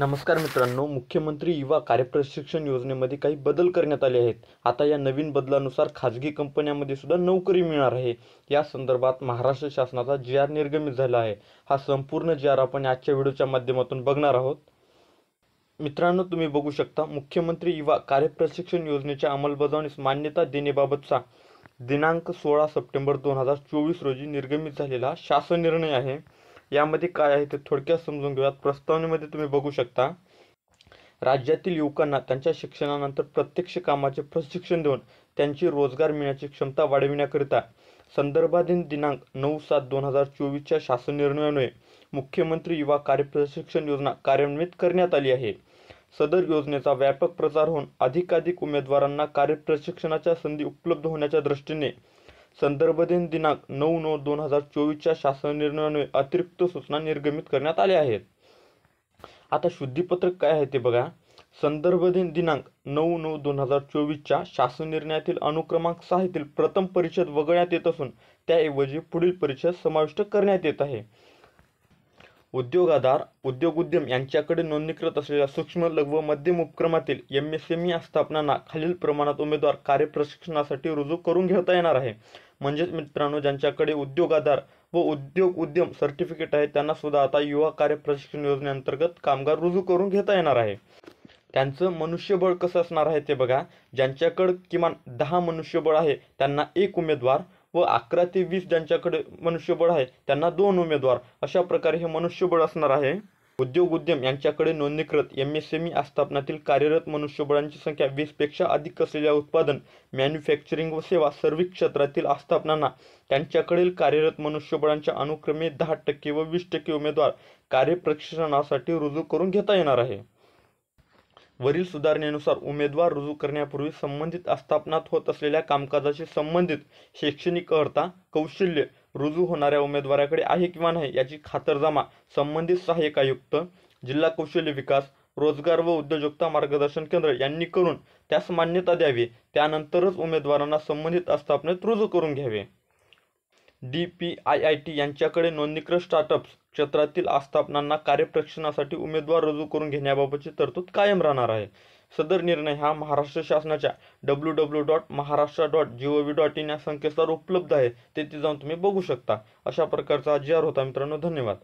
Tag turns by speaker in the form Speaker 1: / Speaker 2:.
Speaker 1: नमस्कार मित्रांनो, मुख्यमंत्री युवा कार्यप्रशिक्षण योजनेमध्ये काही बदल करण्यात आले आहेत. आता या नवीन बदलानुसार खाजगी कंपन्यांमध्ये सुद्धा नोकरी मिळणार आहे. या संदर्भात महाराष्ट्र शासनाचा जी.आर. निर्गमित झाला आहे. हा संपूर्ण जी.आर. आपण आजच्या व्हिडिओच्या माध्यमातून बघणार आहोत. मित्रांनो, तुम्ही बघू शकता, मुख्यमंत्री युवा कार्यप्रशिक्षण योजनेच्या अंमलबजावणीस मान्यता देण्याबाबतचा दिनांक 16 सप्टेंबर 2024 रोजी निर्गमित झालेला शासन निर्णय आहे. यामध्ये काय आहे ते थोडक्यात समजून घेऊयात. प्रस्तावनेमध्ये तुम्ही बघू शकता, राज्यातील युवकांना त्यांच्या शिक्षणानंतर प्रत्यक्ष कामाचे प्रशिक्षण देऊन त्यांची रोजगार मिळण्याची क्षमता वाढविण्याकरिता संदर्भाधीन दिनांक 9/7/2024च्या शासन निर्णयामुळे मुख्यमंत्री युवा कार्यप्रशिक्षण योजना कार्यान्वित करण्यात आली आहे. सदर योजनेचा व्यापक प्रचार होऊन अधिकाधिक उमेदवारांना कार्यप्रशिक्षणाच्या संधी उपलब्ध होण्याच्या दृष्टीने संदर्भाधीन दिनांक 9/9/2024च्या शासन निर्णयामुळे अतिरिक्त सूचना निर्गमित करण्यात आल्या आहेत. आता शुद्धीपत्रक काय आहे ते बघा. संदर्भाधीन दिनांक 9/9/2024च्या शासन निर्णयातील अनुक्रमांक 6 येथील प्रथम परिच्छेद वगळण्यात येत असून त्याऐवजी पुढील परिच्छेद समाविष्ट करण्यात येत आहे. उद्योगआधार, उद्योग उद्यम यांच्याकडे नोंदणीकृत असलेल्या सूक्ष्म, लघु व मध्यम उपक्रमातील MSME आस्थापनांना खालील प्रमाणात उमेदवार कार्यप्रशिक्षणासाठी रुजू करून घेता येणार आहे. म्हणजेच मित्रांनो, ज्यांच्याकडे उद्योगआधार व उद्योग उद्यम सर्टिफिकेट आहे त्यांना सुद्धा आता युवा कार्यप्रशिक्षण योजनेअंतर्गत कामगार रुजू करून घेता येणार आहे. त्यांचं मनुष्यबळ कसं असणार आहे ते बघा. ज्यांच्याकडे किमान 10 मनुष्यबळ आहे त्यांना 1 उमेदवार व 11 ते 20 ज्यांच्याकडे मनुष्यबळ आहे त्यांना 2 उमेदवार, अशा प्रकारे हे मनुष्यबळ असणार आहे. उद्योग उद्यम यांच्याकडे नोंदणीकृत MSME आस्थापनातील कार्यरत मनुष्यबळांची संख्या 20 पेक्षा अधिक असलेल्या उत्पादन, मॅन्युफॅक्चरिंग व सेवा सर्व्हिस क्षेत्रातील आस्थापनांना त्यांच्याकडील कार्यरत मनुष्यबळांच्या अनुक्रमे 10% व 20% उमेदवार कार्यप्रशिक्षणासाठी रुजू करून घेता येणार आहे. वरील सुधारणेनुसार उमेदवार रुजू करण्यापूर्वी संबंधित आस्थापनात होत असलेल्या कामकाजाशी संबंधित शैक्षणिक अर्हता, कौशल्य रुजू होणाऱ्या उमेदवाराकडे आहे किंवा नाही याची खातरजमा संबंधित सहाय्यक आयुक्त, जिल्हा कौशल्य विकास, रोजगार व उद्योजकता मार्गदर्शन केंद्र यांनी करून त्यास मान्यता द्यावी. त्यानंतरच उमेदवारांना संबंधित आस्थापनेत रुजू करून घ्यावे. DPIIT यांच्याकडे नोंदणीकृत स्टार्टअप्स क्षेत्रातील आस्थापनांना कार्यप्रशिक्षणासाठी उमेदवार रुजू करून घेण्याबाबतची तरतूद कायम राहणार आहे. सदर निर्णय हा महाराष्ट्र शासनाच्या www.maharashtra.gov.in या संकेतस्थळावर उपलब्ध आहे. तेथे जाऊन तुम्ही बघू शकता. अशा प्रकारचा जी.आर. होता मित्रांनो. धन्यवाद.